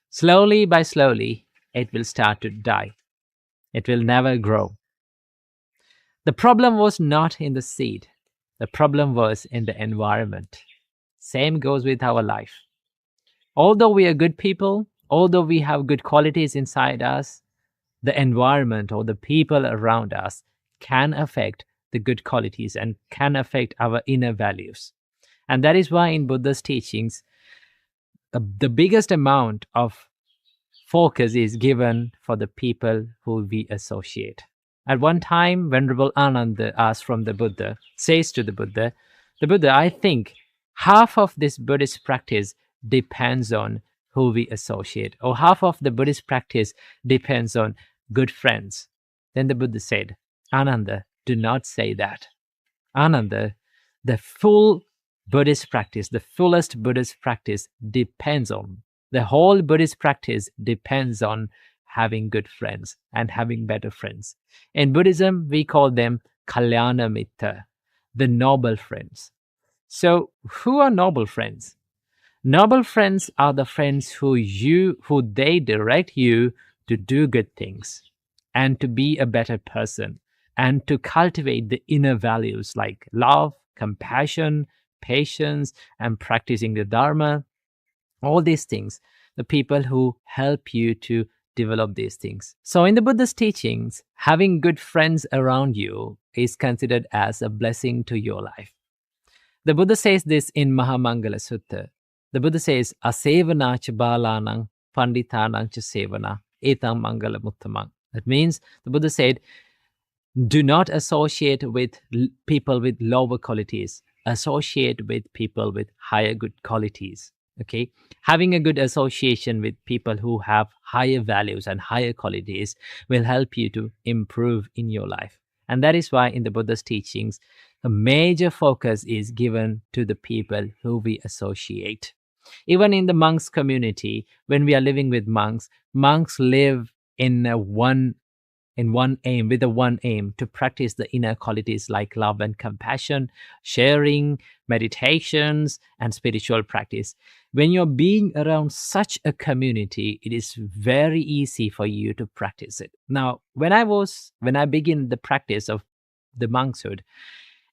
Slowly by slowly, it will start to die. It will never grow. The problem was not in the seed. The problem was in the environment. Same goes with our life. Although we are good people, although we have good qualities inside us, the environment or the people around us can affect the good qualities and can affect our inner values. And that is why in Buddha's teachings, the biggest amount of focus is given for the people who we associate. At one time, Venerable Ananda asked from the Buddha, says to the Buddha, I think half of this Buddhist practice depends on who we associate, or half of the Buddhist practice depends on good friends. Then the Buddha said, Ananda, do not say that. Ananda, the full Buddhist practice, the fullest Buddhist practice depends on, the whole Buddhist practice depends on having good friends and having better friends. In Buddhism, we call them Kalyana Mitta, the noble friends. So who are noble friends? Noble friends are the friends who they direct you to do good things and to be a better person and to cultivate the inner values like love, compassion, patience, and practicing the Dharma. All these things, the people who help you to develop these things. So in the Buddha's teachings, having good friends around you is considered as a blessing to your life. The Buddha says this in Mahamangala Sutta. The Buddha says, Asevana cha balanang panditanang cha sevana etam mangala muttamang. That means, the Buddha said, Do not associate with people with lower qualities. Associate with people with higher good qualities. Okay, having a good association with people who have higher values and higher qualities will help you to improve in your life. And that is why in the Buddha's teachings, a major focus is given to the people who we associate. Even in the monks community, when we are living with monks, monks live in one aim, with a one aim, to practice the inner qualities like love and compassion, sharing, meditations, and spiritual practice. When you're being around such a community, it is very easy for you to practice it. Now, when I began the practice of the monkshood,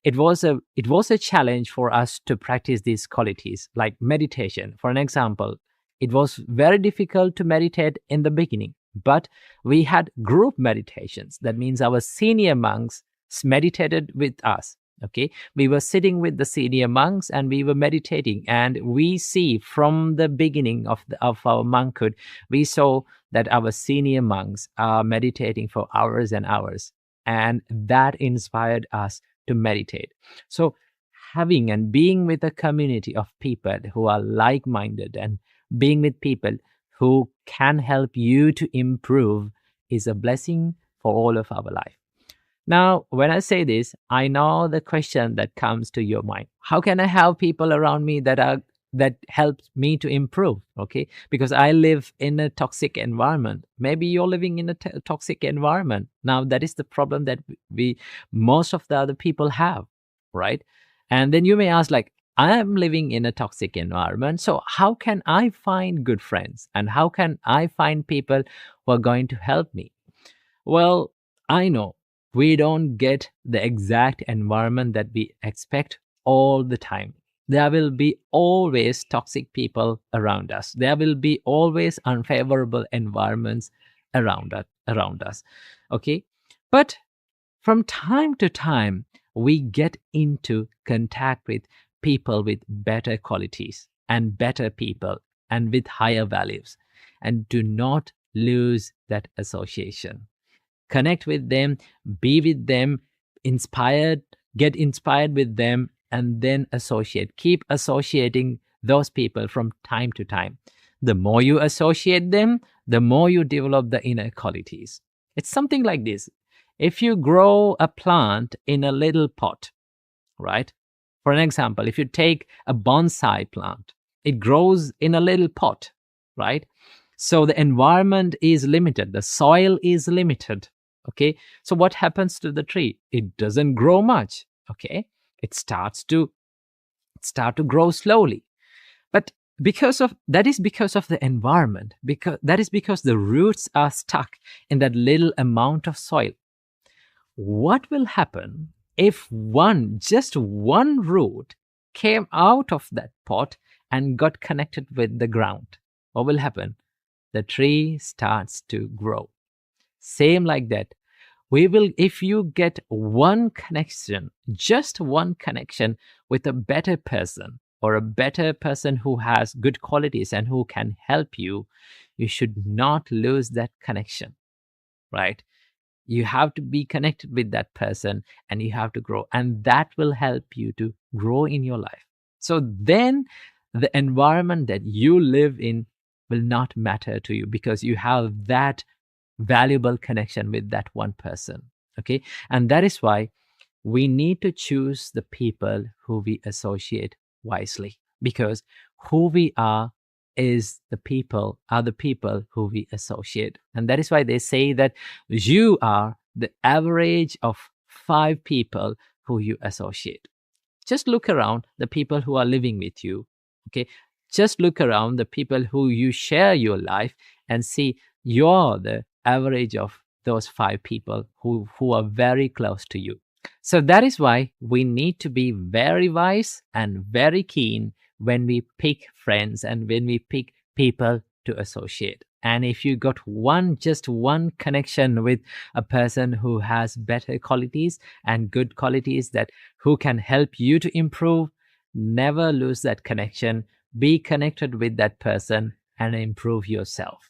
it was a challenge for us to practice these qualities like meditation. For an example, it was very difficult to meditate in the beginning, but we had group meditations. That means our senior monks meditated with us. Okay, we were sitting with the senior monks and we were meditating, and we see from the beginning of our monkhood, we saw that our senior monks are meditating for hours and hours, and that inspired us to meditate. So having and being with a community of people who are like-minded and being with people who can help you to improve is a blessing for all of our life. Now, when I say this, I know the question that comes to your mind: how can I have people around me that helps me to improve? Okay, because I live in a toxic environment. Maybe you're living in a toxic environment. Now, that is the problem that we most of the other people have, right? And then you may ask, like, I am living in a toxic environment, so how can I find good friends, and how can I find people who are going to help me? Well, I know we don't get the exact environment that we expect all the time. There will be always toxic people around us. There will be always unfavorable environments around us. Okay? But from time to time, we get into contact with people with better qualities and better people and with higher values. And do not lose that association. Connect with them, be with them, get inspired with them, and then associate. Keep associating those people from time to time. The more you associate them, the more you develop the inner qualities. It's something like this. If you grow a plant in a little pot, right? For an example, if you take a bonsai plant, it grows in a little pot, right? So the environment is limited, the soil is limited. Okay, so what happens to the tree? It doesn't grow much. Okay, it starts to grow slowly, but because of the environment, because the roots are stuck in that little amount of soil. What will happen if just one root came out of that pot and got connected with the ground? What will happen? The tree starts to grow. Same like that. If you get one connection, just one connection with a better person, or a better person who has good qualities and who can help you, you should not lose that connection, right? You have to be connected with that person and you have to grow, and that will help you to grow in your life. So then the environment that you live in will not matter to you, because you have that valuable connection with that one person. Okay, and that is why we need to choose the people who we associate wisely, because who we are the people who we associate. And that is why they say that you are the average of 5 people who you associate. Just look around the people who are living with you. Okay, just look around the people who you share your life and see you're the average of those 5 people who are very close to you. So that is why we need to be very wise and very keen when we pick friends and when we pick people to associate. And if you got just one connection with a person who has better qualities and good qualities, who can help you to improve, never lose that connection. Be connected with that person and improve yourself.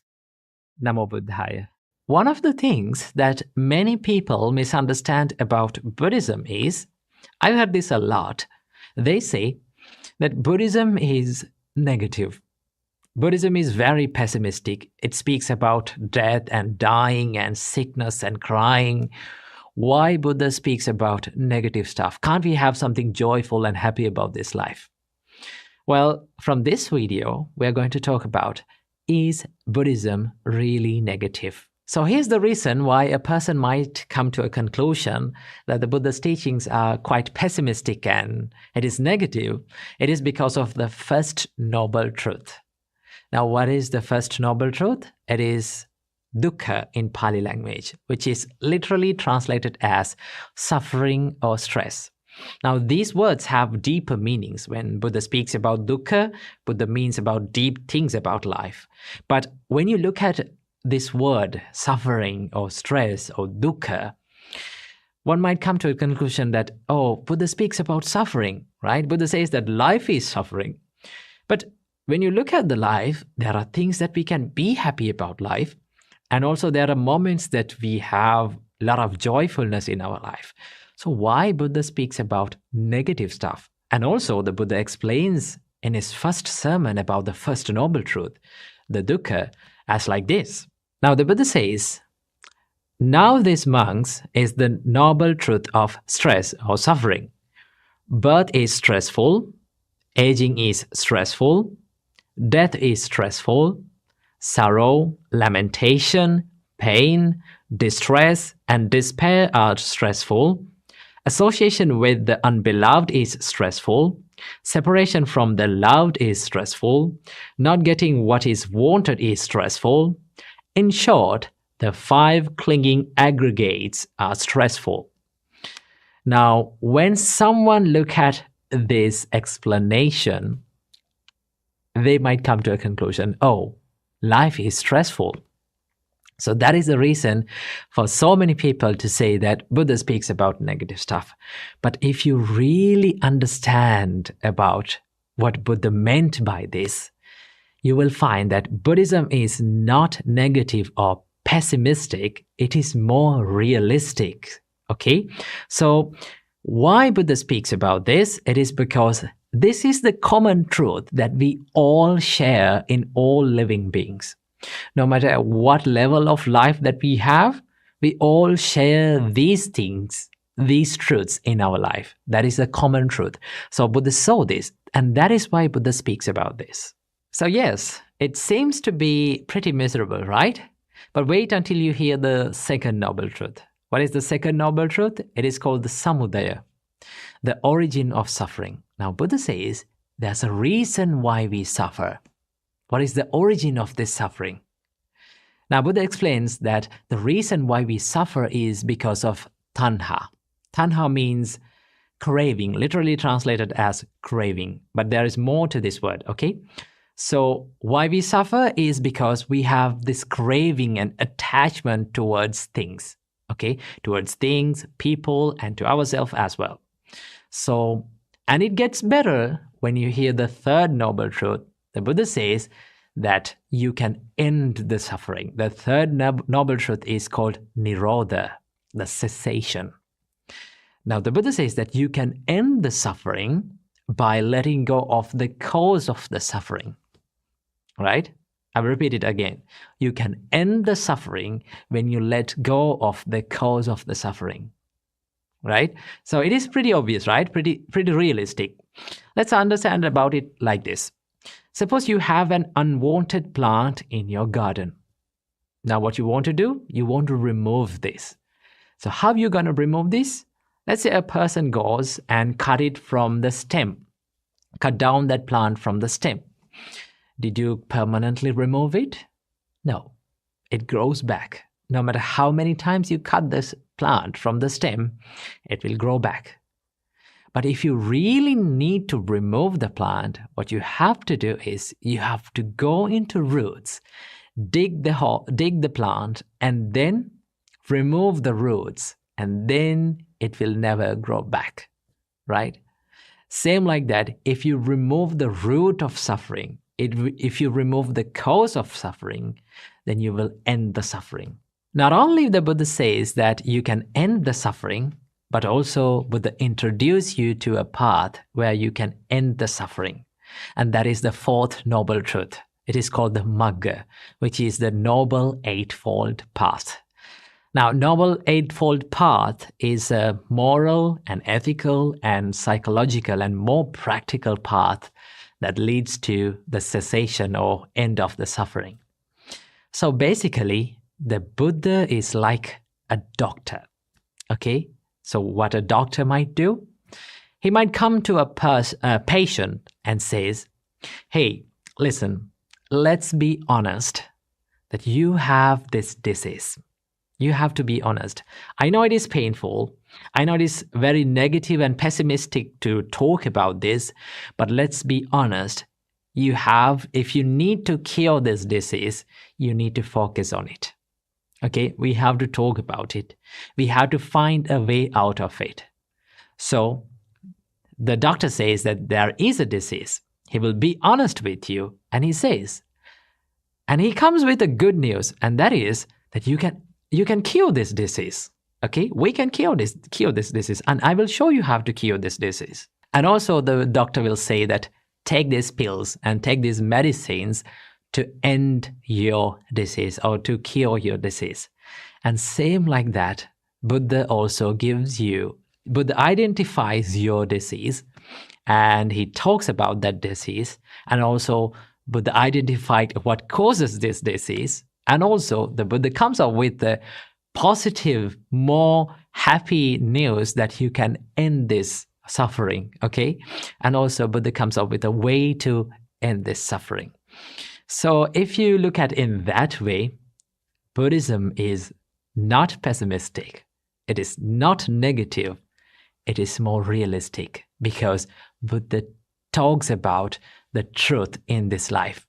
Namo Buddhaya. one of the things that many people misunderstand about Buddhism is, I've heard this a lot, they say that Buddhism is negative. Buddhism is very pessimistic. It speaks about death and dying and sickness and crying. Why Buddha speaks about negative stuff? Can't we have something joyful and happy about this life? Well, from this video, we're going to talk about, is Buddhism really negative? So here's the reason why a person might come to a conclusion that the Buddha's teachings are quite pessimistic and it is negative. It is because of the first noble truth. Now, what is the first noble truth? It is dukkha in Pali language, which is literally translated as suffering or stress. Now, these words have deeper meanings. When Buddha speaks about dukkha, Buddha means about deep things about life. But when you look at this word, suffering or stress or dukkha, one might come to a conclusion that, oh, Buddha speaks about suffering, right? Buddha says that life is suffering. But when you look at the life, there are things that we can be happy about life. And also there are moments that we have a lot of joyfulness in our life. So why Buddha speaks about negative stuff? And also the Buddha explains in his first sermon about the first noble truth, the dukkha, as like this. Now the Buddha says, now this, monks, is the noble truth of stress or suffering. Birth is stressful, aging is stressful, death is stressful, sorrow, lamentation, pain, distress, and despair are stressful. Association with the unbeloved is stressful. Separation from the loved is stressful. Not getting what is wanted is stressful. In short, the 5 clinging aggregates are stressful. Now, when someone look at this explanation, they might come to a conclusion, oh, life is stressful. So that is the reason for so many people to say that Buddha speaks about negative stuff. But if you really understand about what Buddha meant by this, you will find that Buddhism is not negative or pessimistic. It is more realistic. Okay? So why Buddha speaks about this? It is because this is the common truth that we all share in all living beings. No matter what level of life that we have, we all share these things, these truths in our life. That is a common truth. So Buddha saw this, and that is why Buddha speaks about this. So yes, it seems to be pretty miserable, right? But wait until you hear the second noble truth. What is the second noble truth? It is called the samudaya, the origin of suffering. Now Buddha says there's a reason why we suffer. What is the origin of this suffering? Now Buddha explains that the reason why we suffer is because of tanha. Tanha means craving, literally translated as craving. But there is more to this word, okay? So why we suffer is because we have this craving and attachment towards things, okay? Towards things, people, and to ourselves as well. So, and it gets better when you hear the third noble truth. The Buddha says that you can end the suffering. The third noble truth is called nirodha, the cessation. Now, the Buddha says that you can end the suffering by letting go of the cause of the suffering. Right? I will repeat it again. You can end the suffering when you let go of the cause of the suffering. Right? So it is pretty obvious, right? Pretty realistic. Let's understand about it like this. Suppose you have an unwanted plant in your garden. Now what you want to do? You want to remove this. So how are you going to remove this? Let's say a person goes and cut it from the stem. Cut down that plant from the stem. Did you permanently remove it? No. It grows back. No matter how many times you cut this plant from the stem, it will grow back. But if you really need to remove the plant, what you have to do is you have to go into roots, dig the plant, and then remove the roots, and then it will never grow back, right? Same like that, if you remove the root of suffering, if you remove the cause of suffering, then you will end the suffering. Not only the Buddha says that you can end the suffering, but also Buddha introduce you to a path where you can end the suffering. And that is the fourth noble truth. It is called the Magga, which is the Noble Eightfold Path. Now, Noble Eightfold Path is a moral and ethical and psychological and more practical path that leads to the cessation or end of the suffering. So basically, the Buddha is like a doctor. Okay? So what a doctor might do? He might come to a patient and says, hey, listen, let's be honest that you have this disease. You have to be honest. I know it is painful. I know it is very negative and pessimistic to talk about this, but let's be honest. If you need to cure this disease, you need to focus on it. Okay, we have to talk about it. We have to find a way out of it. So the doctor says that there is a disease. He will be honest with you, and he says, and he comes with the good news, and that is that you can cure this disease. Okay, we can cure this disease, and I will show you how to cure this disease. And also the doctor will say that take these pills and take these medicines to end your disease or to cure your disease. And same like that, Buddha identifies your disease and he talks about that disease, and also Buddha identified what causes this disease, and also the Buddha comes up with the positive, more happy news that you can end this suffering, okay? And also Buddha comes up with a way to end this suffering. So if you look at it in that way, Buddhism is not pessimistic. It is not negative. It is more realistic because Buddha talks about the truth in this life.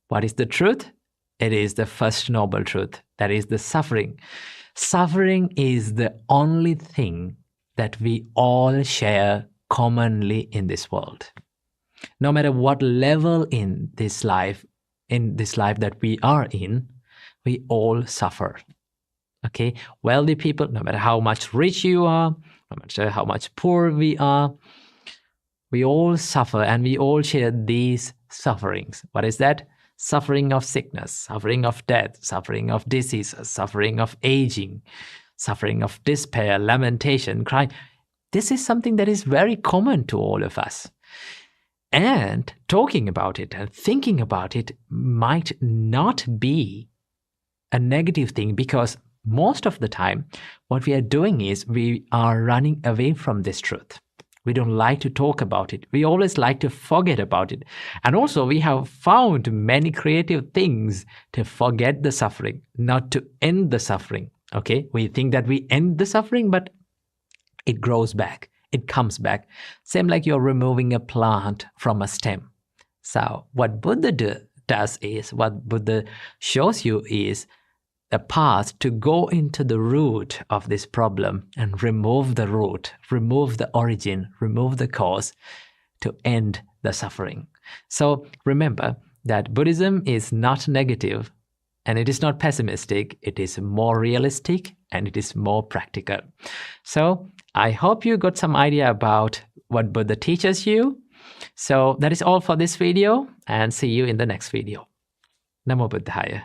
What is the truth? It is the first noble truth. That is the suffering. Suffering is the only thing that we all share commonly in this world. No matter what level in this life that we are in, we all suffer. Okay? Wealthy people, no matter how much rich you are, no matter how much poor we are, we all suffer and we all share these sufferings. What is that? Suffering of sickness, suffering of death, suffering of diseases, suffering of aging, suffering of despair, lamentation, crying. This is something that is very common to all of us. And talking about it and thinking about it might not be a negative thing, because most of the time what we are doing is we are running away from this truth. We don't like to talk about it. We always like to forget about it. And also we have found many creative things to forget the suffering, not to end the suffering. Okay? We think that we end the suffering, but it grows back. It comes back. Same like you're removing a plant from a stem. So what Buddha does is, what Buddha shows you is a path to go into the root of this problem and remove the root, remove the origin, remove the cause to end the suffering. So remember that Buddhism is not negative and it is not pessimistic. It is more realistic and it is more practical. So I hope you got some idea about what Buddha teaches you. So that is all for this video, and see you in the next video. Namo Buddhaya.